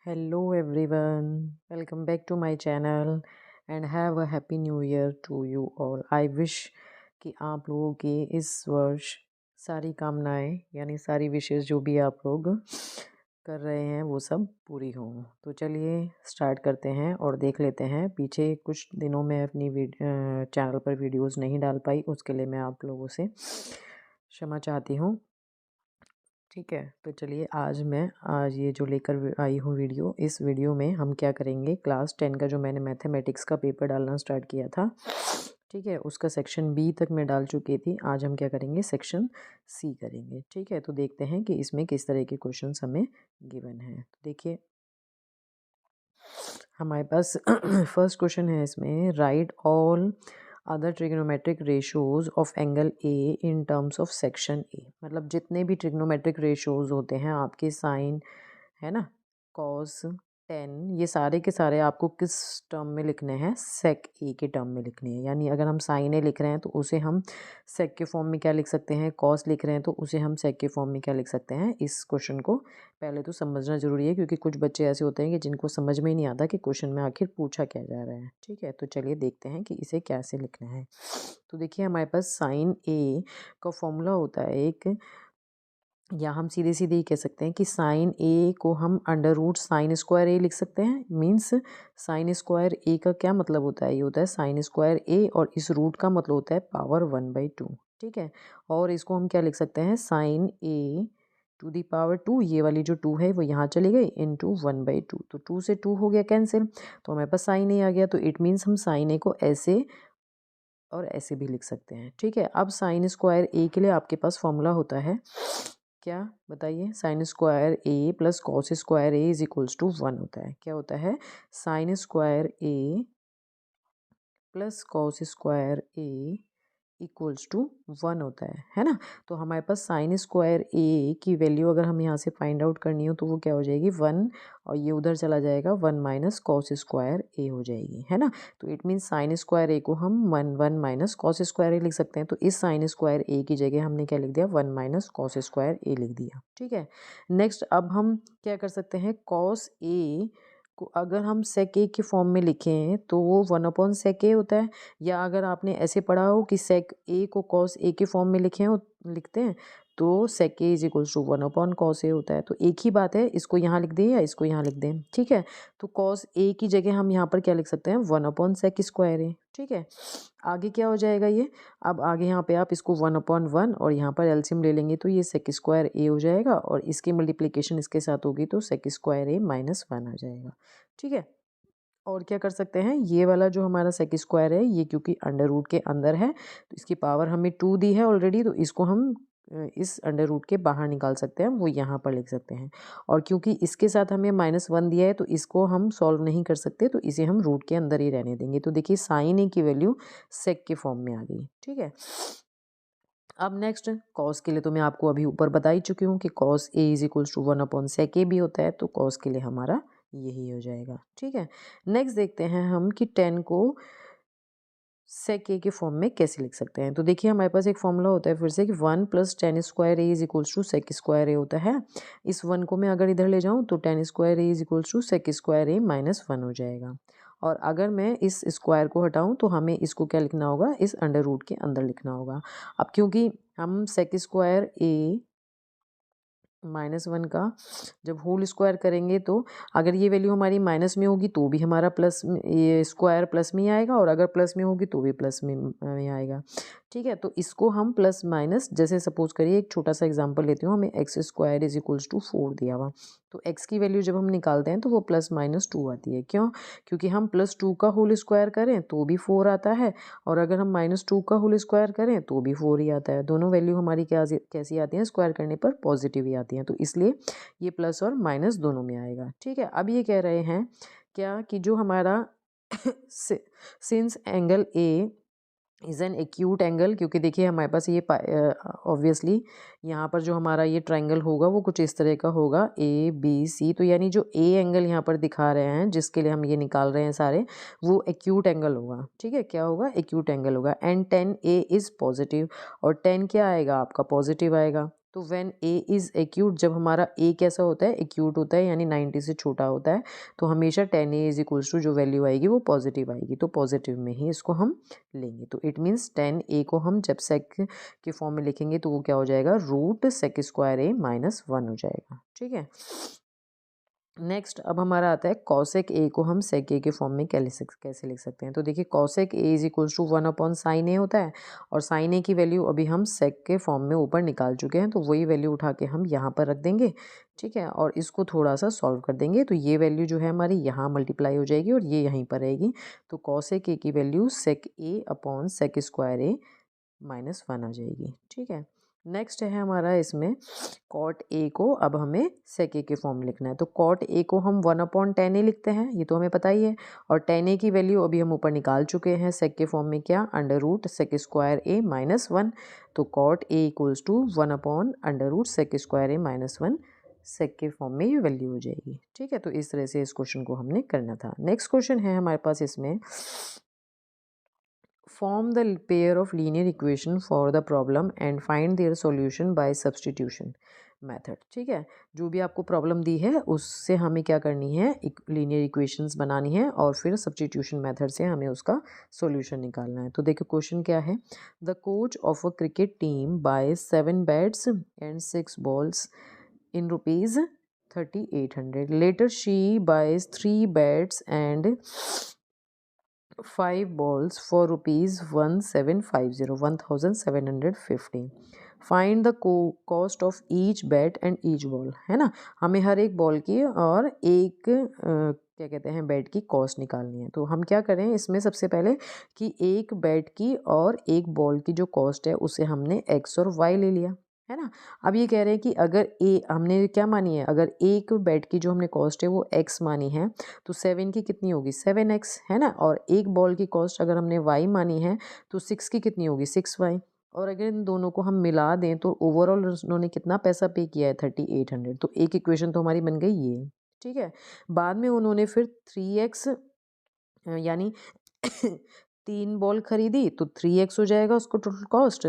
Hello everyone, welcome back to my channel and have a happy new year to you all. I wish कि आप लोगों की इस वर्ष सारी कामनाएं यानी सारी विशेष जो भी आप लोग कर रहे हैं वो सब पूरी हों। तो चलिए स्टार्ट करते हैं और देख लेते हैं। पीछे कुछ दिनों में अपनी चैनल पर वीडियोस नहीं डाल पाई, उसके लिए मैं आप लोगों से क्षमा चाहती हूँ। ठीक है, तो चलिए आज ये जो लेकर आई हूँ वीडियो, इस वीडियो में हम क्या करेंगे, क्लास 10 का जो मैंने मैथमेटिक्स का पेपर डालना स्टार्ट किया था, ठीक है, उसका सेक्शन बी तक मैं डाल चुकी थी। आज हम क्या करेंगे, सेक्शन सी करेंगे। ठीक है, तो देखते हैं कि इसमें किस तरह के क्वेश्चन हमें गिवन है। तो देखिए हमारे पास फर्स्ट क्वेश्चन है इसमें, right all other trigonometric ratios of angle A in terms of section A. मतलब जितने भी ट्रिग्नोमेट्रिक रेशोज़ होते हैं आपके, साइन है ना, कॉस, टेन, ये सारे के सारे आपको किस टर्म में लिखने हैं, सेक ए के टर्म में लिखने हैं। यानी अगर हम साइन ए लिख रहे हैं तो उसे हम सेक के फॉर्म में क्या लिख सकते हैं, कॉस लिख रहे हैं तो उसे हम सेक के फॉर्म में क्या लिख सकते हैं। इस क्वेश्चन को पहले तो समझना ज़रूरी है, क्योंकि कुछ बच्चे ऐसे होते हैं कि जिनको समझ में ही नहीं आता कि क्वेश्चन में आखिर पूछा क्या जा रहा है। ठीक है, तो चलिए देखते हैं कि इसे कैसे लिखना है। तो देखिए हमारे पास साइन ए का फॉर्मूला होता है एक, या हम सीधे सीधे ही कह सकते हैं कि साइन ए को हम अंडर रूट साइन स्क्वायर ए लिख सकते हैं। मीन्स साइन स्क्वायर ए का क्या मतलब होता है, ये होता है साइन स्क्वायर ए, और इस रूट का मतलब होता है पावर 1/2। ठीक है, और इसको हम क्या लिख सकते हैं, sine A to the power 2, ये वाली जो 2 है वो यहाँ चली गई, इंटू 1/2। तो 2 से 2 हो गया कैंसिल, तो हमारे पास साइन ए आ गया। तो इट मीन्स हम साइन ए को ऐसे और ऐसे भी लिख सकते हैं। ठीक है, अब साइन स्क्वायर ए के लिए आपके पास फॉर्मूला होता है क्या, बताइए, sine square A plus cos square A is equals to 1 होता है। क्या होता है, sine square A plus cos square A equals to 1 होता है ना। तो हमारे पास साइन स्क्वायर ए की वैल्यू अगर हम यहाँ से फाइंड आउट करनी हो तो वो क्या हो जाएगी, 1, और ये उधर चला जाएगा, 1 माइनस कॉस स्क्वायर ए हो जाएगी, है ना। तो इट मीन्स साइन स्क्वायर ए को हम 1 माइनस कॉस स्क्वायर ए लिख सकते हैं। तो इस साइन स्क्वायर ए की जगह हमने क्या लिख दिया, 1 माइनस कॉस स्क्वायर ए लिख दिया। ठीक है, नेक्स्ट अब हम क्या कर सकते हैं, कॉस ए को अगर हम सेक ए के फॉर्म में लिखें तो वो 1/sec ए होता है। या अगर आपने ऐसे पढ़ा हो कि सेक ए को कॉस ए के फॉर्म में लिखते हैं तो सेक ए इज इक्वल्स टू 1/cos ए होता है। तो एक ही बात है, इसको यहाँ लिख दें या इसको यहाँ लिख दें। ठीक है, तो कॉस ए की जगह हम यहाँ पर क्या लिख सकते हैं, 1/sec स्क्वायर ए। ठीक है, आगे क्या हो जाएगा ये, अब आगे यहाँ पे आप इसको 1/1 और यहाँ पर एलसीएम ले लेंगे तो ये सेक स्क्वायर ए हो जाएगा, और इसकी मल्टीप्लिकेशन इसके साथ होगी तो सेक स्क्वायर ए -1 आ जाएगा। ठीक है, और क्या कर सकते हैं, ये वाला जो हमारा सेक स्क्वायर है ये क्योंकि अंडर रूट के अंदर है तो इसकी पावर हमें 2 दी है ऑलरेडी, तो इसको हम इस अंडर रूट के बाहर निकाल सकते हैं, वो यहाँ पर लिख सकते हैं। और क्योंकि इसके साथ हमें -1 दिया है तो इसको हम सॉल्व नहीं कर सकते, तो इसे हम रूट के अंदर ही रहने देंगे। तो देखिए साइन ए की वैल्यू सेक के फॉर्म में आ गई। ठीक है, अब नेक्स्ट कॉस के लिए तो मैं आपको अभी ऊपर बता ही चुकी हूँ कि cos A is equals to 1/sec A भी होता है, तो कॉस के लिए हमारा यही हो जाएगा। ठीक है, नेक्स्ट देखते हैं हम कि 10 को सेक ए के फॉर्म में कैसे लिख सकते हैं। तो देखिए हमारे पास एक फॉर्मूला होता है फिर से कि 1 + tan square A is equals to sec square A होता है। इस 1 को मैं अगर इधर ले जाऊँ तो tan square A is equals to sec square A -1 हो जाएगा। और अगर मैं इस स्क्वायर को हटाऊं तो हमें इसको क्या लिखना होगा, इस अंडर रूट के अंदर लिखना होगा। अब क्योंकि हम सेक स्क्वायर ए -1 का जब होल स्क्वायर करेंगे तो अगर ये वैल्यू हमारी माइनस में होगी तो भी हमारा प्लस में, ये स्क्वायर प्लस में ही आएगा, और अगर प्लस में होगी तो भी प्लस में आएगा। ठीक है, तो इसको हम प्लस माइनस, जैसे सपोज करिए एक छोटा सा एग्जांपल लेती हूँ, हमें x square is equals to 4 दिया हुआ, तो एक्स की वैल्यू जब हम निकालते हैं तो वो +-2 आती है। क्यों, क्योंकि हम +2 का होल स्क्वायर करें तो भी 4 आता है, और अगर हम -2 का होल स्क्वायर करें तो भी 4 ही आता है। दोनों वैल्यू हमारी कैसी आती हैं, स्क्वायर करने पर पॉजिटिव ही आती हैं, तो इसलिए ये प्लस और माइनस दोनों में आएगा। ठीक है, अब ये कह रहे हैं क्या कि जो हमारा since angle A is an acute angle, क्योंकि देखिए हमारे पास ये ऑब्वियसली यहाँ पर जो हमारा ये ट्रायंगल होगा वो कुछ इस तरह का होगा, ABC, तो यानी जो ए एंगल यहाँ पर दिखा रहे हैं जिसके लिए हम ये निकाल रहे हैं सारे, वो एक्यूट एंगल होगा। ठीक है, क्या होगा, एक्यूट एंगल होगा। And tan A is positive, और tan क्या आएगा आपका, पॉजिटिव आएगा। तो व्हेन ए इज़ एक्यूट, जब हमारा ए कैसा होता है, एक्यूट होता है यानी 90 से छोटा होता है, तो हमेशा 10a इज इक्वल्स टू जो वैल्यू आएगी वो पॉजिटिव आएगी, तो पॉजिटिव में ही इसको हम लेंगे। तो इट मीन्स 10a को हम जब सेक के फॉर्म में लिखेंगे तो वो क्या हो जाएगा, root sec square a minus 1 हो जाएगा। ठीक है, नेक्स्ट अब हमारा आता है कॉसेक ए को हम सेक ए के फॉर्म में कैसे लिख सकते हैं। तो देखिए cosec A is equals to 1 upon sine A होता है, और साइन ए की वैल्यू अभी हम सेक के फॉर्म में ऊपर निकाल चुके हैं, तो वही वैल्यू उठा के हम यहाँ पर रख देंगे। ठीक है, और इसको थोड़ा सा सॉल्व कर देंगे, तो ये वैल्यू जो है हमारी यहाँ मल्टीप्लाई हो जाएगी और ये यहीं पर रहेगी। तो कॉसेक ए की value sec A upon sec square A minus 1 आ जाएगी। ठीक है, नेक्स्ट है हमारा इसमें कॉट ए को अब हमें सेक ए के फॉर्म में लिखना है। तो कॉट ए को हम 1 अपॉन 10 ए लिखते हैं, ये तो हमें पता ही है, और 10 ए की वैल्यू अभी हम ऊपर निकाल चुके हैं सेक के फॉर्म में, क्या, under root sec square A minus 1। तो cot A equals to 1 upon under root sec square A minus 1, sec के फॉर्म में ये वैल्यू हो जाएगी। ठीक है, तो इस तरह से इस क्वेश्चन को हमने करना था। नेक्स्ट क्वेश्चन है हमारे पास इसमें, form the pair of linear equation for the problem and find their solution by substitution method। ठीक है, जो भी आपको प्रॉब्लम दी है उससे हमें क्या करनी है, लीनियर इक्वेशंस बनानी है और फिर सब्स्टिट्यूशन मेथड से हमें उसका सॉल्यूशन निकालना है। तो देखो क्वेश्चन क्या है, the coach of a cricket team buy 7 bats and 6 balls in rupees 3800, later she buys 3 bats and 5 balls for rupees 1750 find the cost of each bat and each ball, है ना, हमें हर एक बॉल की और एक क्या कहते हैं बैट की कॉस्ट निकालनी है। तो हम क्या करें इसमें, सबसे पहले कि एक बैट की और एक बॉल की जो कॉस्ट है उसे हमने एक्स और वाई ले लिया, है ना। अब ये कह रहे हैं कि अगर ए हमने क्या मानी है, अगर एक बैट की जो हमने कॉस्ट है वो एक्स मानी है तो 7 की कितनी होगी, 7x, है ना, और एक बॉल की कॉस्ट अगर हमने वाई मानी है तो 6 की कितनी होगी, 6y, और अगर इन दोनों को हम मिला दें तो ओवरऑल उन्होंने कितना पैसा पे किया है, 3800। तो एक इक्वेशन तो हमारी बन गई ये। ठीक है, बाद में उन्होंने फिर 3x यानी 3 बॉल खरीदी तो 3x हो जाएगा उसको टोटल कॉस्ट,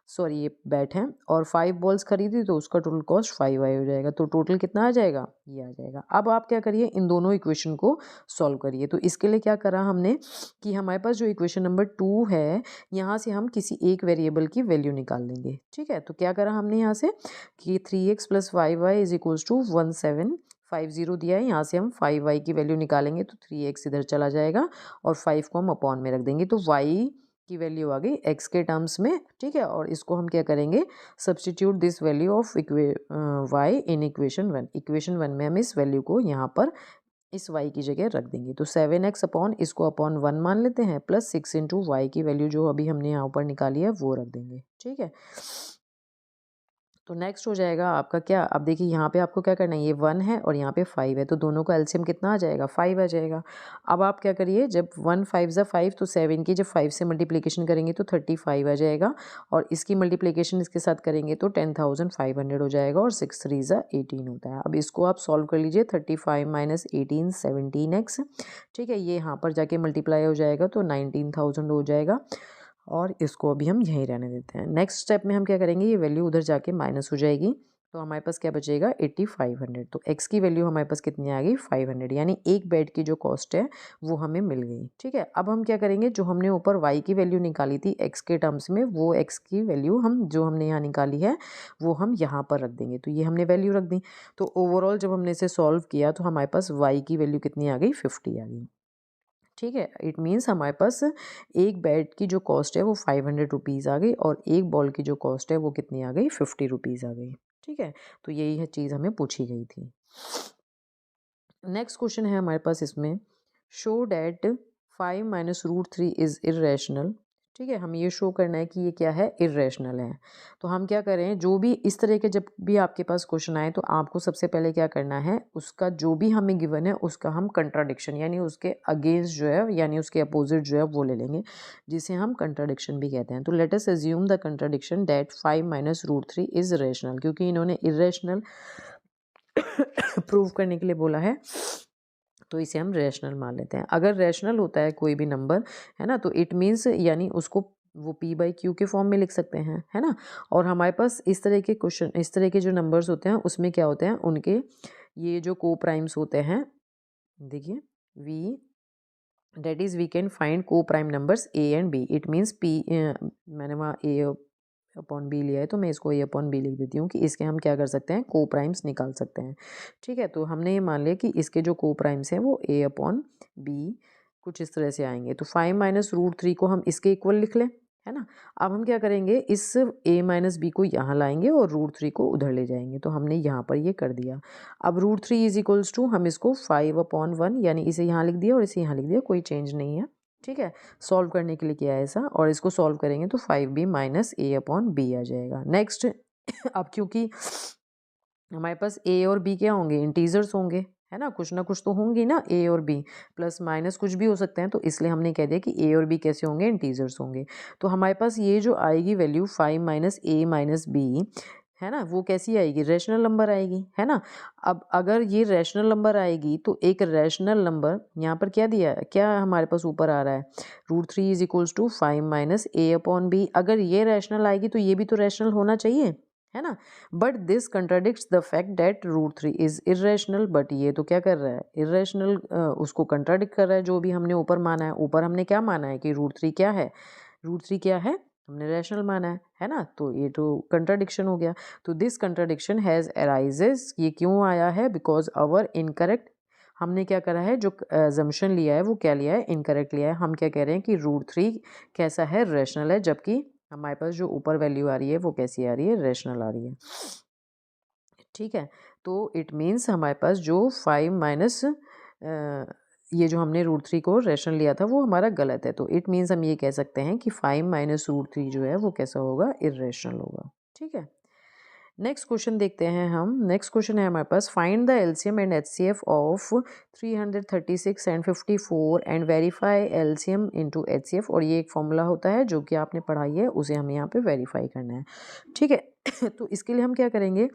सॉरी ये बैट है, और 5 बॉल्स खरीदी तो उसका टोटल कॉस्ट 5y हो जाएगा। तो टोटल कितना आ जाएगा, ये आ जाएगा। अब आप क्या करिए, इन दोनों इक्वेशन को सॉल्व करिए। तो इसके लिए क्या करा हमने कि हमारे पास जो इक्वेशन नंबर 2 है, यहाँ से हम किसी एक वेरिएबल की वैल्यू निकाल लेंगे। ठीक है, तो क्या करा हमने यहाँ से कि 3x plus 5y is equals to 1750 दिया है, यहाँ से हम 5y की वैल्यू निकालेंगे तो 3x इधर चला जाएगा और 5 को हम अपॉन में रख देंगे, तो y की वैल्यू आ गई x के टर्म्स में। ठीक है, और इसको हम क्या करेंगे, substitute this value of y in equation 1। Equation 1 में हम इस वैल्यू को यहाँ पर इस y की जगह रख देंगे। तो 7x अपॉन इसको अपॉन 1 मान लेते हैं, प्लस 6 इंटू वाई की वैल्यू जो अभी हमने यहाँ ऊपर निकाली है वो रख देंगे। ठीक है, तो नेक्स्ट हो जाएगा आपका क्या, अब देखिए यहाँ पे आपको क्या करना है, ये 1 है और यहाँ पे 5 है, तो दोनों का एलसीएम कितना आ जाएगा, 5 आ जाएगा। अब आप क्या करिए, जब 1 5 ज़ा 5 तो 7 की जब 5 से मल्टीप्लिकेशन करेंगे तो 35 आ जाएगा, और इसकी मल्टीप्लिकेशन इसके साथ करेंगे तो 10,500 हो जाएगा, और 6 3 ज़ा 18 होता है। अब इसको आप सॉल्व कर लीजिए, 35 माइनस 18 17x। ठीक है, ये यहाँ पर जाके मल्टीप्लाई हो जाएगा तो 19,000 हो जाएगा, और इसको अभी हम यहीं रहने देते हैं। नेक्स्ट स्टेप में हम क्या करेंगे, ये वैल्यू उधर जाके माइनस हो जाएगी, तो हमारे पास क्या बचेगा 8500। तो x की वैल्यू हमारे पास कितनी आ गई 500, यानी एक बेड की जो कॉस्ट है वो हमें मिल गई। ठीक है, अब हम क्या करेंगे, जो हमने ऊपर y की वैल्यू निकाली थी x के टर्म्स में, वो x की वैल्यू हम जो हमने यहाँ निकाली है वो हम यहाँ पर रख देंगे। तो ये हमने वैल्यू रख दी, तो ओवरऑल जब हमने इसे सॉल्व किया तो हमारे पास y की वैल्यू कितनी आ गई 50 आ गई। ठीक है, इट मीन्स हमारे पास एक बैट की जो कॉस्ट है वो 500 रुपीज़ आ गई, और एक बॉल की जो कॉस्ट है वो कितनी आ गई 50 रुपीज़ आ गई। ठीक है, तो यही है चीज़ हमें पूछी गई थी। नेक्स्ट क्वेश्चन है हमारे पास इसमें, show that 5 minus root 3 is irrational. ठीक है, हमें ये शो करना है कि ये क्या है, इर्रेशनल है। तो हम क्या करें, जो भी इस तरह के जब भी आपके पास क्वेश्चन आए तो आपको सबसे पहले क्या करना है, उसका जो भी हमें गिवन है उसका हम कंट्राडिक्शन यानी उसके अगेंस्ट जो है यानी उसके अपोजिट जो है वो ले लेंगे, जिसे हम कंट्राडिक्शन भी कहते हैं। तो let us assume the contradiction that 5 minus root 3 is rational, क्योंकि इन्होंने इर्रेशनल प्रूव करने के लिए बोला है तो इसे हम रैशनल मान लेते हैं। अगर रैशनल होता है कोई भी नंबर, है ना, तो इट मीन्स यानी उसको वो p/q के फॉर्म में लिख सकते हैं, है ना। और हमारे पास इस तरह के क्वेश्चन, इस तरह के जो नंबर्स होते हैं उसमें क्या होते हैं, उनके ये जो को प्राइम्स होते हैं, देखिए we can find co-prime numbers a and b. It means p, मैंने वहाँ a अपॉन बी लिया है तो मैं इसको a अपॉन बी लिख देती हूँ कि इसके हम क्या कर सकते हैं, को प्राइम्स निकाल सकते हैं। ठीक है, तो हमने ये मान लिया कि इसके जो को प्राइम्स हैं वो a अपॉन बी कुछ इस तरह से आएंगे। तो 5 माइनस रूट 3 को हम इसके इक्वल लिख लें, है ना। अब हम क्या करेंगे, इस a माइनस बी को यहाँ लाएंगे और रूट 3 को उधर ले जाएंगे। तो हमने यहाँ पर ये कर दिया। अब रूट 3 इज इक्वल्स टू, हम इसको 5 अपॉन 1 यानी इसे यहाँ लिख दिया और इसे यहाँ लिख दिया, कोई चेंज नहीं है। ठीक है, सॉल्व करने के लिए किया है ऐसा, और इसको सॉल्व करेंगे तो 5b minus a upon B आ जाएगा। नेक्स्ट अब क्योंकि हमारे पास a और b क्या होंगे, इंटीजर्स होंगे, है ना, कुछ ना कुछ तो होंगी ना, a और b, प्लस माइनस कुछ भी हो सकते हैं, तो इसलिए हमने कह दिया कि a और b कैसे होंगे, इंटीजर्स होंगे। तो हमारे पास ये जो आएगी value 5 minus a minus b, है ना, वो कैसी आएगी, रैशनल नंबर आएगी, है ना। अब अगर ये रैशनल नंबर आएगी तो एक रैशनल नंबर यहाँ पर क्या दिया है, क्या हमारे पास ऊपर आ रहा है, root 3 is equals to 5 minus a upon B. अगर ये रैशनल आएगी तो ये भी तो रैशनल होना चाहिए, है ना। But this contradicts the fact that root 3 is irrational. But ये तो क्या कर रहा है, इरेशनल, उसको कंट्राडिक्ट कर रहा है जो भी हमने ऊपर माना है। ऊपर हमने क्या माना है कि रूट 3 क्या है, रूट 3 क्या है, हमने रैशनल माना है ना, तो ये तो कंट्राडिक्शन हो गया। तो दिस कंट्राडिक्शन हैज़ अराइजेस, ये क्यों आया है, बिकॉज आवर इनकरेक्ट, हमने क्या करा है, जो अजम्पशन लिया है वो क्या लिया है, इनकरेक्ट लिया है। हम क्या कह रहे हैं कि रूट 3 कैसा है, रैशनल है, जबकि हमारे पास जो ऊपर वैल्यू आ रही है वो कैसी आ रही है, रैशनल आ रही है। ठीक है, तो इट मीन्स हमारे पास जो 5 माइनस ये जो हमने रूट 3 को रैशनल लिया था वो हमारा गलत है। तो इट मीन्स हम ये कह सकते हैं कि 5 माइनस रूट 3 जो है वो कैसा होगा, इरेशनल होगा। ठीक है, नेक्स्ट क्वेश्चन देखते हैं हम। नेक्स्ट क्वेश्चन है हमारे पास, find the LCM and HCF of 336 and 54 and verify LCM into HCF. और ये एक फॉर्मूला होता है जो कि आपने पढ़ाई है, उसे हमें यहाँ पे वेरीफाई करना है। ठीक है तो इसके लिए हम क्या करेंगे,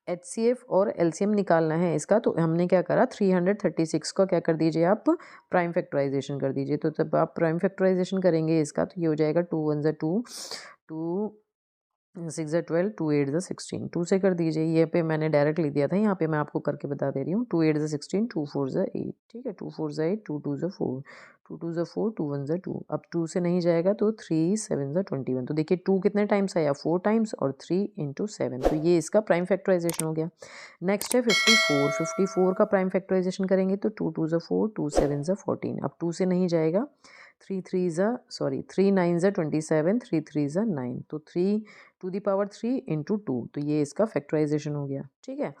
एचसीएफ और एलसीएम निकालना है इसका। तो हमने क्या करा, 336 का क्या कर दीजिए आप, प्राइम फैक्टराइजेशन कर दीजिए। तो जब आप प्राइम फैक्टराइजेशन करेंगे इसका तो ये हो जाएगा 2 1 ज़ा 2, 2 6 ज़ा 12, 2 8 ज़ा 16, 2 से कर दीजिए। ये पे मैंने डायरेक्ट लिख दिया था, यहाँ पे मैं आपको करके बता दे रही हूँ। 2 8 ज़ा 16, 2 4 ज़ा 8, ठीक है, 2 4 ज़ा 8, 2 2 ज़ा 4, 2 2 ज़ा 4, 2 1 ज़ा 2। अब 2 से नहीं जाएगा तो 3 7 ज़ा 21। तो देखिए 2 कितने टाइम्स आया, 4 टाइम्स, और 3 इंटू 7, तो ये इसका प्राइम फैक्टराइजेशन हो गया। नेक्स्ट है 54, 54 का प्राइम फैक्टराइजेशन करेंगे तो 2 2 ज़ा 4, 2 7 ज़ा 14। अब 2 से नहीं जाएगा, 3 3 ज़ा सॉरी 3 9 ज़ा 27, 3 3 ज़ा 9, तो 3 टू दी पावर 3 इंटू 2, तो ये इसका फैक्टराइजेशन हो गया। ठीक है,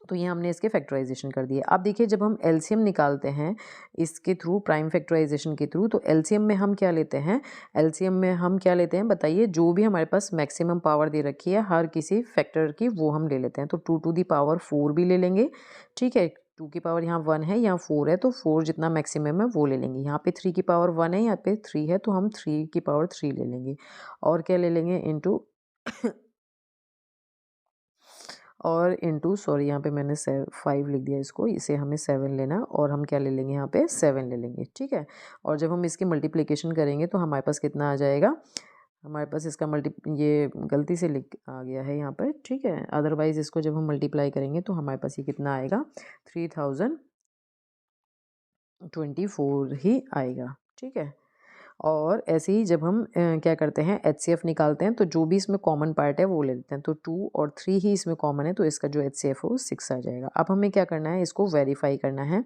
तो ये हमने इसके फैक्टराइजेशन कर दिए। अब देखिए जब हम एलसीएम निकालते हैं इसके थ्रू, प्राइम फैक्टराइजेशन के थ्रू, तो एलसीएम में हम क्या लेते हैं, एलसीएम में हम क्या लेते हैं बताइए, जो भी हमारे पास मैक्सिमम पावर दे रखी है हर किसी फैक्टर की वो हम ले लेते हैं। तो 2 टू दी पावर 4 भी ले लेंगे। ठीक है, 2 की पावर यहाँ 1 है, यहाँ 4 है, तो 4 जितना मैक्सिमम है वो ले लेंगे। यहाँ पे 3 की पावर 1 है, यहाँ पे 3 है, तो हम 3 की पावर 3 ले लेंगे। और क्या ले लेंगे, इंटू और इंटू सॉरी यहाँ पे मैंने 5 लिख दिया इसको, इसे हमें 7 लेना, और हम क्या ले लेंगे, यहाँ पे 7 ले लेंगे। ठीक है, और जब हम इसकी मल्टीप्लिकेशन करेंगे तो हमारे पास कितना आ जाएगा, हमारे पास इसका ये गलती से लिख आ गया है यहाँ पर। ठीक है, अदरवाइज़ इसको जब हम मल्टीप्लाई करेंगे तो हमारे पास ये कितना आएगा, 3024 ही आएगा। ठीक है, और ऐसे ही जब हम क्या करते हैं, एचसीएफ निकालते हैं तो जो भी इसमें कॉमन पार्ट है वो ले लेते हैं। तो 2 और 3 ही इसमें कॉमन है, तो इसका जो एचसीएफ है वो 6 आ जाएगा। अब हमें क्या करना है, इसको वेरीफाई करना है।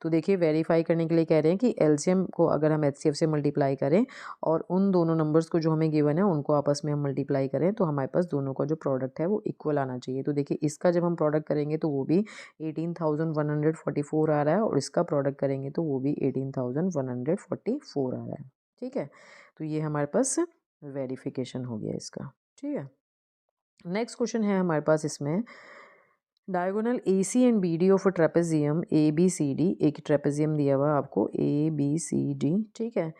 तो देखिए वेरीफाई करने के लिए कह रहे हैं कि एलसीएम को अगर हम एचसीएफ से मल्टीप्लाई करें और उन दोनों नंबर्स को जो हमें गिवन है उनको आपस में हम मल्टीप्लाई करें तो हमारे पास दोनों का जो प्रोडक्ट है वो इक्वल आना चाहिए। तो देखिए इसका जब हम प्रोडक्ट करेंगे तो वो भी 18,144 आ रहा है, और इसका प्रोडक्ट करेंगे तो वो भी 18,144 आ रहा है। ठीक है, तो ये हमारे पास वेरिफिकेशन हो गया इसका। ठीक है, नेक्स्ट क्वेश्चन है हमारे पास इसमें, diagonal A C and B D of a trapezium A B C D, एक ट्रेपेजियम दिया हुआ आपको ए बी सी डी। ठीक है,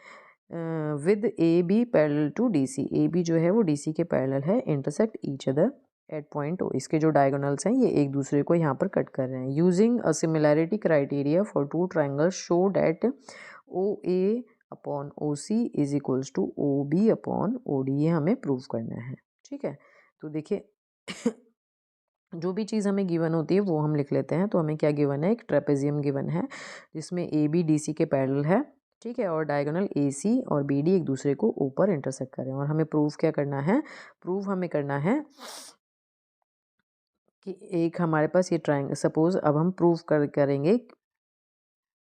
with A B parallel to D C, A B जो है वो डी सी के पैरेलल है, intersect each other at point O. इसके जो डायगोनल्स हैं ये एक दूसरे को यहाँ पर कट कर रहे हैं। Using a similarity criteria for two triangles show that O A upon O C is equals to O B upon O D, ये हमें प्रूव करना है। ठीक है, तो देखिए जो भी चीज़ हमें गिवन होती है वो हम लिख लेते हैं। तो हमें क्या गिवन है, एक ट्रेपेजियम गिवन है जिसमें ए बी डी सी के पैरेलल है। ठीक है, और डायगोनल ए सी और बी डी एक दूसरे को ऊपर इंटरसेक्ट करें। और हमें प्रूव क्या करना है, प्रूव हमें करना है कि एक हमारे पास ये ट्रायंगल, सपोज अब हम प्रूव करेंगे।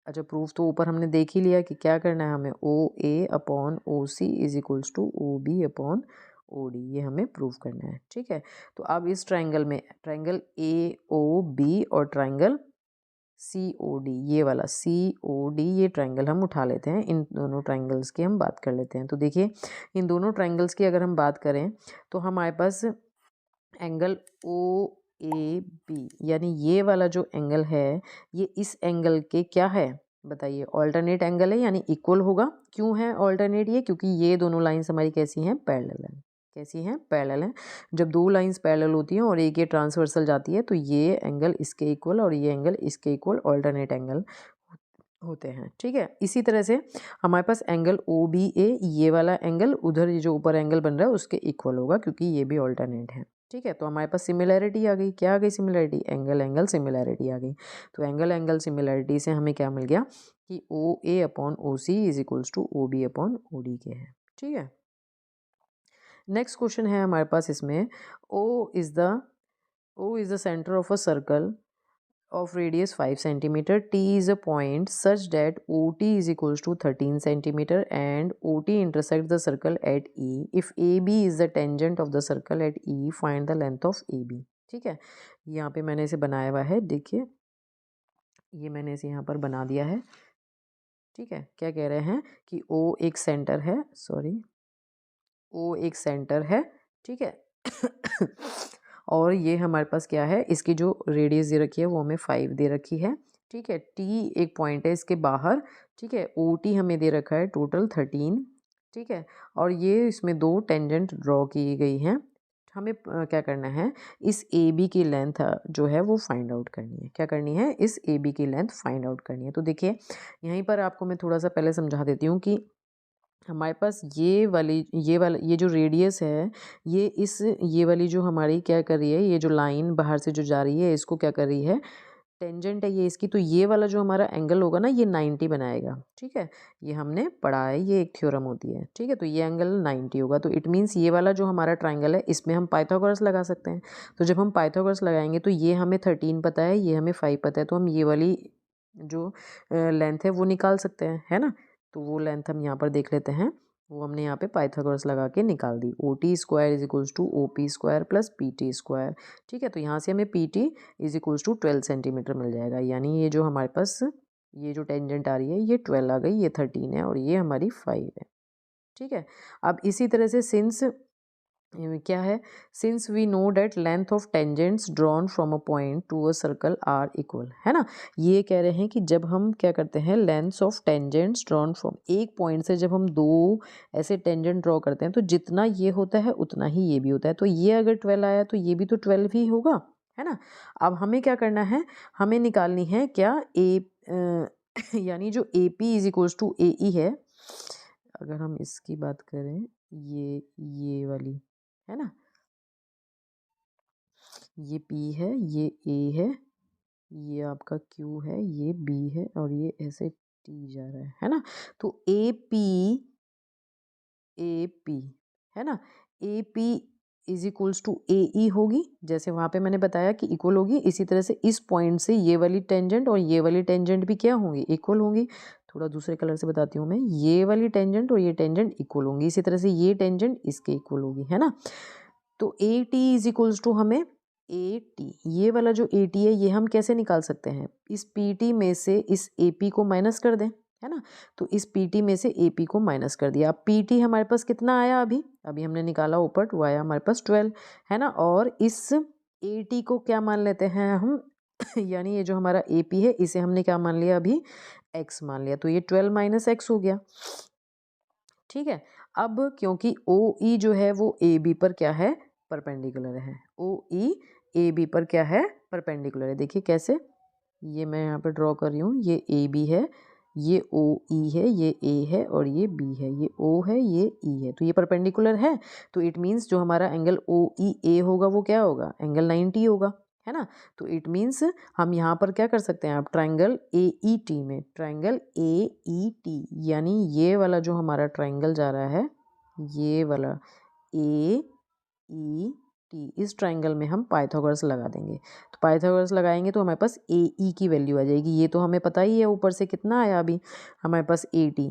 अच्छा, प्रूफ तो ऊपर हमने देख ही लिया कि क्या करना है हमें, O A upon O C is equals to O B upon O D, ये हमें प्रूव करना है। ठीक है, तो अब इस ट्रायंगल में ट्रायंगल ए ओ बी और ट्रायंगल सी ओ डी, ये वाला सी ओ डी, ये ट्रायंगल हम उठा लेते हैं। इन दोनों ट्रायंगल्स की हम बात कर लेते हैं। तो देखिए इन दोनों ट्रायंगल्स की अगर हम बात करें तो हमारे पास एंगल ओ ए बी, यानी ये वाला जो एंगल है ये इस एंगल के क्या है बताइए, ऑल्टरनेट एंगल है, यानी इक्वल होगा। क्यों है ऑल्टरनेट ये, क्योंकि ये दोनों लाइंस हमारी कैसी हैं, पैरेलल हैं। कैसी हैं, पैरेलल हैं। जब दो लाइंस पैरेलल होती हैं और एक ये ट्रांसवर्सल जाती है तो ये एंगल इसके इक्वल और ये एंगल इसके इक्वल ऑल्टरनेट एंगल होते हैं। ठीक है, इसी तरह से हमारे पास एंगल ओ बी ए, ये वाला एंगल उधर ये जो ऊपर एंगल बन रहा है उसके इक्वल होगा क्योंकि ये भी ऑल्टरनेट है। ठीक है, तो हमारे पास सिमिलैरिटी आ गई। क्या आ गई सिमिलैरिटी, एंगल एंगल सिमिलैरिटी आ गई। तो एंगल एंगल सिमिलैरिटी से हमें क्या मिल गया कि O A upon O C is equals to O B upon O D के है। ठीक है, नेक्स्ट क्वेश्चन है हमारे पास इसमें, O is the centre of a circle of radius 5 centimeter. T is a point such that OT is equals to 13 centimeter and OT intersects the circle at E. If AB is the tangent of the circle at E, find the length of AB. ठीक है, यहाँ पे मैंने इसे बनाया हुआ है, देखिए ये मैंने इसे यहाँ पर बना दिया है। ठीक है, क्या कह रहे हैं कि O एक सेंटर है, सॉरी O एक सेंटर है। ठीक है और ये हमारे पास क्या है, इसकी जो रेडियस दे रखी है वो हमें 5 दे रखी है। ठीक है, टी एक पॉइंट है इसके बाहर। ठीक है, ओ टी हमें दे रखा है टोटल 13। ठीक है, और ये इसमें दो टेंजेंट ड्रॉ की गई हैं। हमें क्या करना है, इस ए बी की लेंथ जो है वो फाइंड आउट करनी है। क्या करनी है, इस ए बी की लेंथ फाइंड आउट करनी है। तो देखिए यहीं पर आपको मैं थोड़ा सा पहले समझा देती हूँ कि हमारे पास ये जो रेडियस है, ये वाली जो हमारी क्या कर रही है, ये जो लाइन बाहर से जो जा रही है इसको क्या कर रही है, टेंजेंट है ये इसकी। तो ये वाला जो हमारा एंगल होगा ना ये 90 बनाएगा। ठीक है, ये हमने पढ़ा है, ये एक थ्योरम होती है। ठीक है, तो ये एंगल 90 होगा। तो इट मीन्स ये वाला जो हमारा ट्राइंगल है इसमें हम पाइथागोरस लगा सकते हैं। तो जब हम पाइथागोरस लगाएंगे तो ये हमें 13 पता है, ये हमें 5 पता है, तो हम ये वाली जो लेंथ है वो निकाल सकते हैं, है ना। तो वो लेंथ हम यहाँ पर देख लेते हैं, वो हमने यहाँ पे पाइथागोरस लगा के निकाल दी। O T square is equals to O P square plus P T square. ठीक है, तो यहाँ से हमें P T is equals to 12 centimetre मिल जाएगा। यानी ये जो हमारे पास ये जो टेंजेंट आ रही है ये 12 आ गई, ये 13 है और ये हमारी 5 है। ठीक है, अब इसी तरह से सिंस क्या है, since we know that length of tangents drawn from a point to a circle are equal, है ना। ये कह रहे हैं कि जब हम क्या करते हैं, lengths of tangents drawn from, एक पॉइंट से जब हम दो ऐसे टेंजेंट ड्रॉ करते हैं तो जितना ये होता है उतना ही ये भी होता है। तो ये अगर 12 आया तो ये भी तो 12 ही होगा, है ना। अब हमें क्या करना है, हमें निकालनी है क्या यानी जो A P is equals to A E है। अगर हम इसकी बात करें, ये वाली है ना, ये P है, ये A है, ये आपका Q है, ये B है और ये ऐसे T जा रहा है ना। तो ए पी है ना, A P is equals to A E होगी, जैसे वहाँ पे मैंने बताया कि इक्वल होगी। इसी तरह से इस पॉइंट से ये वाली टेंजेंट और ये वाली टेंजेंट भी क्या होंगी, इक्वल होंगी। थोड़ा दूसरे कलर से बताती हूँ मैं, ये वाली टेंजेंट और ये टेंजेंट इक्वल होंगी। इसी तरह से ये टेंजेंट इसके इक्वल होगी, है ना। तो A T is equals to हमें ए टी, ये वाला जो ए टी है ये हम कैसे निकाल सकते हैं, इस पी टी में से इस ए पी को माइनस कर दें, है ना। तो इस पी टी में से ए पी को माइनस कर दिया। अब पी टी हमारे पास कितना आया, अभी हमने निकाला ऊपर 2 आया हमारे पास 12, है ना। और इस ए टी को क्या मान लेते हैं हम यानी ये जो हमारा ए पी है इसे हमने क्या मान लिया, अभी एक्स मान लिया। तो ये 12 माइनस एक्स हो गया। ठीक है, अब क्योंकि ओ ई जो है वो ए बी पर क्या है, परपेंडिकुलर है। ओ ई ए बी पर क्या है, परपेंडिकुलर है। देखिए कैसे, ये मैं यहाँ पे ड्रॉ कर रही हूँ, ये ए बी है, ये ओ ई है, ये ए है और ये बी है, ये ओ है, ये ई है, तो ये परपेंडिकुलर है। तो इट मीन्स जो हमारा एंगल ओ ई ए होगा वो क्या होगा, एंगल 90 होगा, है ना। तो इट मीन्स हम यहाँ पर क्या कर सकते हैं, आप ट्राइंगल ए ई टी में, ट्राइंगल ए ई टी यानी ये वाला जो हमारा ट्राइंगल जा रहा है, ये वाला ए ई टी, इस ट्राइंगल में हम पाइथागोरस लगा देंगे। तो पाइथागोरस लगाएंगे तो हमारे पास ए ई की वैल्यू आ जाएगी। ये तो हमें पता ही है, ऊपर से कितना आया अभी हमारे पास 80,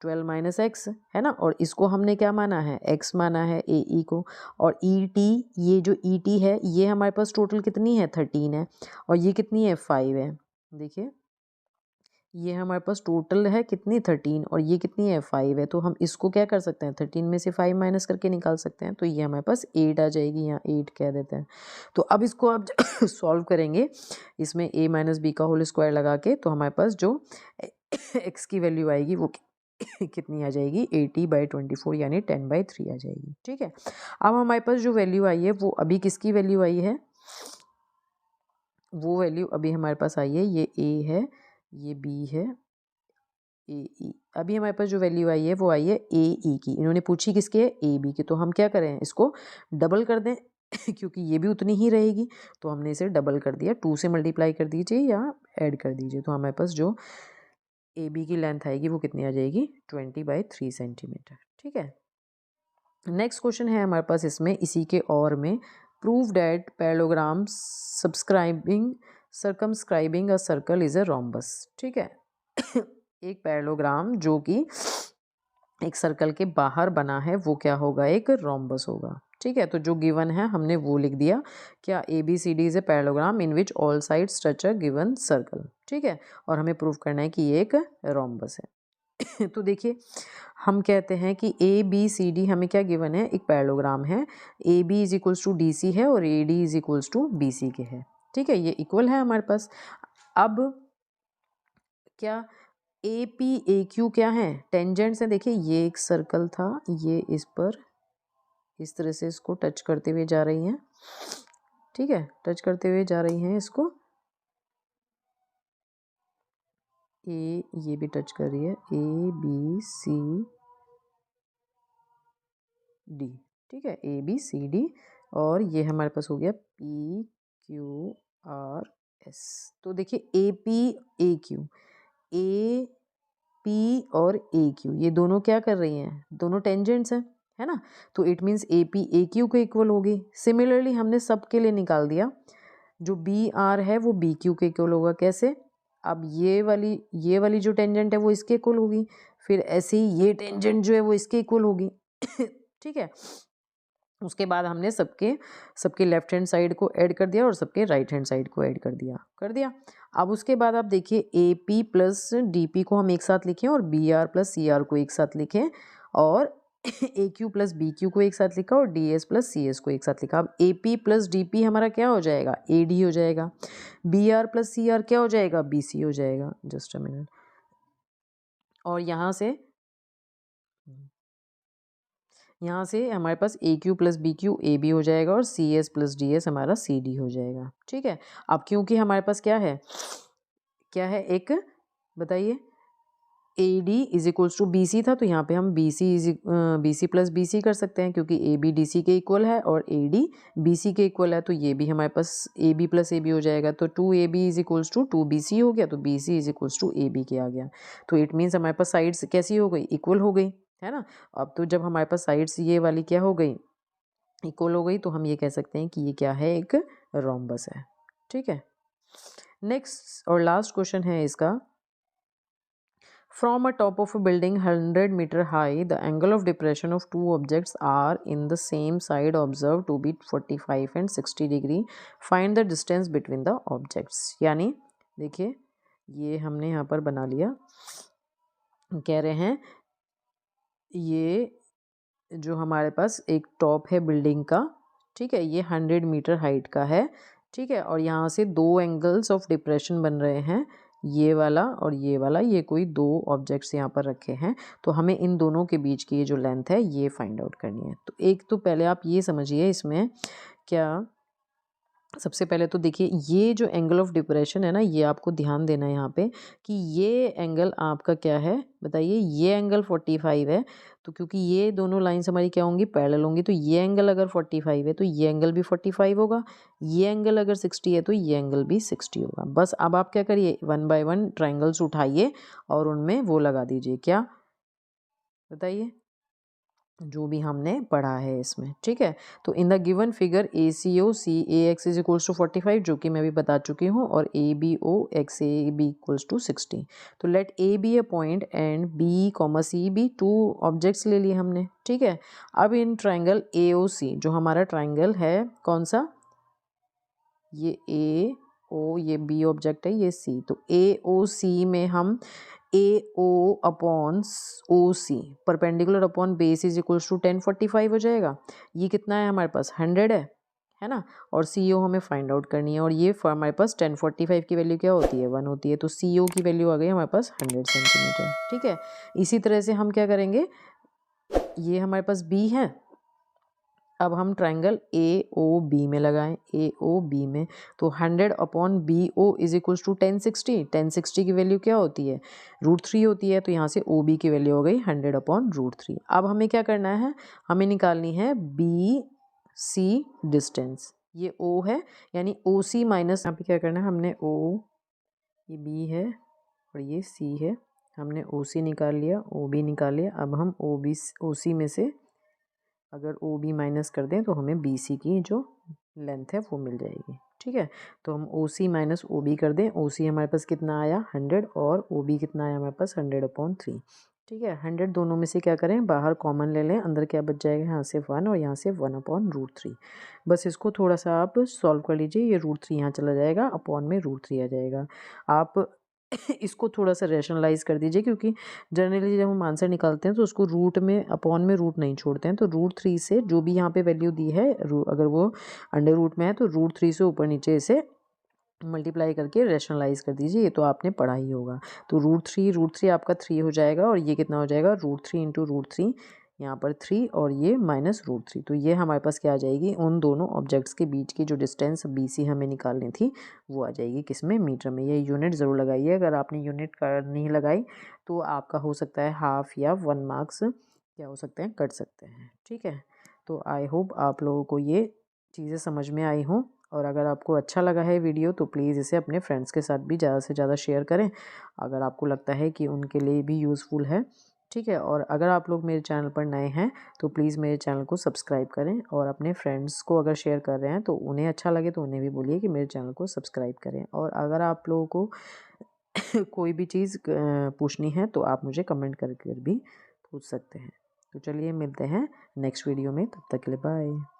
12 माइनस एक्स है ना, और इसको हमने क्या माना है, एक्स माना है ए ई को। और ई टी, ये जो ई टी है ये हमारे पास टोटल कितनी है, 13 है, और ये कितनी है, 5 है। देखिए ये हमारे पास टोटल है कितनी, 13, और ये कितनी है, 5 है। तो हम इसको क्या कर सकते हैं, 13 में से 5 माइनस करके निकाल सकते हैं। तो ये हमारे पास 8 आ जाएगी, यहाँ 8 कह देते हैं। तो अब इसको आप सॉल्व करेंगे इसमें a माइनस बी का होल स्क्वायर लगा के, तो हमारे पास जो x की वैल्यू आएगी वो कितनी आ जाएगी, 80/24 यानी 10/3 आ जाएगी। ठीक है, अब हमारे पास जो वैल्यू आई है वो अभी किसकी वैल्यू आई है, वो वैल्यू अभी हमारे पास आई है, ये a है, ये b है, ए ई। अभी हमारे पास जो वैल्यू आई है वो आई है ए ई की, इन्होंने पूछी किसके है, ए बी की। तो हम क्या करें, इसको डबल कर दें क्योंकि ये भी उतनी ही रहेगी, तो हमने इसे डबल कर दिया, 2 से मल्टीप्लाई कर दीजिए या ऐड कर दीजिए। तो हमारे पास जो ए बी की लेंथ आएगी वो कितनी आ जाएगी, 20/3 सेंटीमीटर। ठीक है, नेक्स्ट क्वेश्चन है हमारे पास इसमें इसी के और में, prove that parallelogram subscribing circumscribing a circle is a rhombus. ठीक है एक पैरेललोग्राम जो कि एक सर्कल के बाहर बना है वो क्या होगा, एक रोम्बस होगा। ठीक है, तो जो गिवन है हमने वो लिख दिया, क्या A B C D is a parallelogram in which all sides touch a given circle. ठीक है, और हमें प्रूव करना है कि ये एक रोम्बस है तो देखिए हम कहते हैं कि ए बी सी डी हमें क्या गिवन है, एक पैरेललोग्राम है, A B is equals to D C है और A D is equals to B C के है। ठीक है, ये इक्वल है हमारे पास। अब क्या ए पी ए क्यू क्या है, टेंजेंट्स हैं। देखिए ये एक सर्कल था, ये इस पर इस तरह से इसको टच करते हुए जा रही हैं। ठीक है, टच करते हुए जा रही हैं इसको, ए ये भी टच कर रही है, ए बी सी डी। ठीक है, ए बी सी डी, और ये हमारे पास हो गया पी क्यू आर एस। तो देखिए A P A Q, A P और ए क्यू ये दोनों क्या कर रही हैं, दोनों टेंजेंट्स हैं, है ना। तो it means A P A Q के इक्वल होगी। सिमिलरली हमने सबके लिए निकाल दिया, जो बी आर है वो बी क्यू के इक्वल होगा। कैसे, अब ये वाली जो टेंजेंट है वो इसके इक्वल होगी, फिर ऐसे ही ये टेंजेंट जो है वो इसके इक्वल होगी ठीक है, उसके बाद हमने सबके लेफ्ट हैंड साइड को ऐड कर दिया और सबके राइट हैंड साइड को ऐड कर दिया। अब उसके बाद आप देखिए A P plus D P को हम एक साथ लिखें और B R plus C R को एक साथ लिखें, और A Q plus B Q को एक साथ लिखा और D S plus C S को एक साथ लिखा। अब A P plus D P हमारा क्या हो जाएगा, ए डी हो जाएगा, B R plus C R क्या हो जाएगा, बी सी हो जाएगा। जस्ट अ मिनट, और यहाँ से हमारे पास A Q plus B Q A B हो जाएगा और C S plus D S हमारा सी डी हो जाएगा। ठीक है, अब क्योंकि हमारे पास क्या है एक, बताइए, A D is equals to B C था, तो यहाँ पे हम B C plus B C कर सकते हैं क्योंकि ए बी डी सी के इक्वल है और ए डी बी सी के इक्वल है। तो ये भी हमारे पास A B plus A B हो जाएगा, तो 2ab is equals to 2bc हो गया, तो bc is equals to A B के आ गया। तो इट मीन्स हमारे पास साइड्स कैसी हो गई, इक्वल हो गई, है ना। अब तो जब हमारे पास साइड्स ये वाली क्या हो गई, इक्वल हो गई, तो हम ये कह सकते हैं कि ये क्या है, एक रोम्बस है। ठीक है, नेक्स्ट और लास्ट क्वेश्चन है इसका, from a top of a building 100-meter high, the angle of depression of two objects are in the same side observed to be 45 and 60 degree. Find the distance between the objects. यानी देखिए ये हमने यहाँ पर बना लिया, कह रहे हैं ये जो हमारे पास एक टॉप है बिल्डिंग का, ठीक है, ये 100 मीटर हाइट का है। ठीक है, और यहाँ से दो एंगल्स ऑफ डिप्रेशन बन रहे हैं, ये वाला और ये वाला, ये कोई दो ऑब्जेक्ट्स यहाँ पर रखे हैं। तो हमें इन दोनों के बीच की ये जो लेंथ है ये फाइंड आउट करनी है। तो एक तो पहले आप ये समझिए इसमें क्या सबसे पहले तो देखिए ये जो एंगल ऑफ डिप्रेशन है ना, ये आपको ध्यान देना है यहाँ पे कि ये एंगल आपका क्या है बताइए, ये एंगल 45 है। तो क्योंकि ये दोनों लाइंस हमारी क्या होंगी, पैरेलल होंगी, तो ये एंगल अगर 45 है तो ये एंगल भी 45 होगा, ये एंगल अगर 60 है तो ये एंगल भी 60 होगा। बस अब आप क्या करिए, 1 बाय 1 ट्राइंगल्स उठाइए और उनमें वो लगा दीजिए, क्या बताइए, जो भी हमने पढ़ा है इसमें, ठीक है। तो in the given figure A C O C A X is equals to 45, जो कि मैं भी बता चुकी हूँ, और A B O X A B equals to 60। तो let A B A point and B comma C B two objects ले लिए हमने, ठीक है। अब इन ट्राइंगल ए ओ सी, जो हमारा ट्राइंगल है कौन सा, ये ए ओ, ये बी ऑब्जेक्ट है, ये सी, तो ए ओ सी में हम A O upon O C perpendicular upon base is equals to 1045 हो जाएगा। ये कितना है हमारे पास, 100 है ना, और सी ओ हमें फाइंड आउट करनी है, और ये हमारे पास 1045 की वैल्यू क्या होती है, 1 होती है, तो सी ओ की वैल्यू आ गई हमारे पास 100 सेंटीमीटर, ठीक है। इसी तरह से हम क्या करेंगे, ये हमारे पास बी है, अब हम ट्राइंगल ए ओ बी में लगाएं, ए ओ बी में, तो 100 upon B O is equals to 1060, 1060 की वैल्यू क्या होती है, √3 होती है, तो यहाँ से ओ बी की वैल्यू हो गई 100 अपॉन √3। अब हमें क्या करना है, हमें निकालनी है बी सी डिस्टेंस, ये ओ है, यानी ओ सी माइनस, यहाँ पे क्या करना है हमने ओ, ये बी है और ये सी है, हमने ओ सी निकाल लिया, ओ बी निकाल लिया। अब हम ओ सी में से अगर ओ बी माइनस कर दें तो हमें बी सी की जो लेंथ है वो मिल जाएगी, ठीक है। तो हम ओ सी माइनस ओ बी कर दें, ओ सी हमारे पास कितना आया 100 और ओ बी कितना आया हमारे पास 100 अपॉन 3, ठीक है। 100 दोनों में से क्या करें, बाहर कॉमन ले लें, अंदर क्या बच जाएगा, यहाँ से 1 और यहाँ से 1 अपॉन √3। बस इसको थोड़ा सा आप सॉल्व कर लीजिए, ये √3 यहाँ चला जाएगा, अपॉन में √3 आ जाएगा। आप इसको थोड़ा सा रैशनलाइज कर दीजिए, क्योंकि जनरली जब हम आंसर निकालते हैं तो उसको रूट में, अपॉन में रूट नहीं छोड़ते हैं, तो √3 से जो भी यहाँ पे वैल्यू दी है, अगर वो अंडर रूट में है तो √3 से ऊपर नीचे इसे मल्टीप्लाई करके रैशनलाइज कर दीजिए, ये तो आपने पढ़ा ही होगा। तो √3 आपका 3 हो जाएगा, और ये कितना हो जाएगा, √3 इंटू √3, यहाँ पर 3 और ये माइनस √3, तो ये हमारे पास क्या आ जाएगी, उन दोनों ऑब्जेक्ट्स के बीच की जो डिस्टेंस बी सी हमें निकालनी थी वो आ जाएगी किस में, मीटर में। ये यूनिट ज़रूर लगाइए, अगर आपने यूनिट नहीं लगाई तो आपका हो सकता है हाफ या 1 मार्क्स क्या हो सकते हैं, कट सकते हैं, ठीक है। तो आई होप आप लोगों को ये चीज़ें समझ में आई हों, और अगर आपको अच्छा लगा है वीडियो तो प्लीज़ इसे अपने फ्रेंड्स के साथ भी ज़्यादा से ज़्यादा शेयर करें, अगर आपको लगता है कि उनके लिए भी यूज़फुल है, ठीक है। और अगर आप लोग मेरे चैनल पर नए हैं तो प्लीज़ मेरे चैनल को सब्सक्राइब करें, और अपने फ्रेंड्स को अगर शेयर कर रहे हैं तो उन्हें अच्छा लगे तो उन्हें भी बोलिए कि मेरे चैनल को सब्सक्राइब करें। और अगर आप लोगों को कोई भी चीज़ पूछनी है तो आप मुझे कमेंट करके भी पूछ सकते हैं। तो चलिए मिलते हैं नेक्स्ट वीडियो में, तब तक के लिए बाय।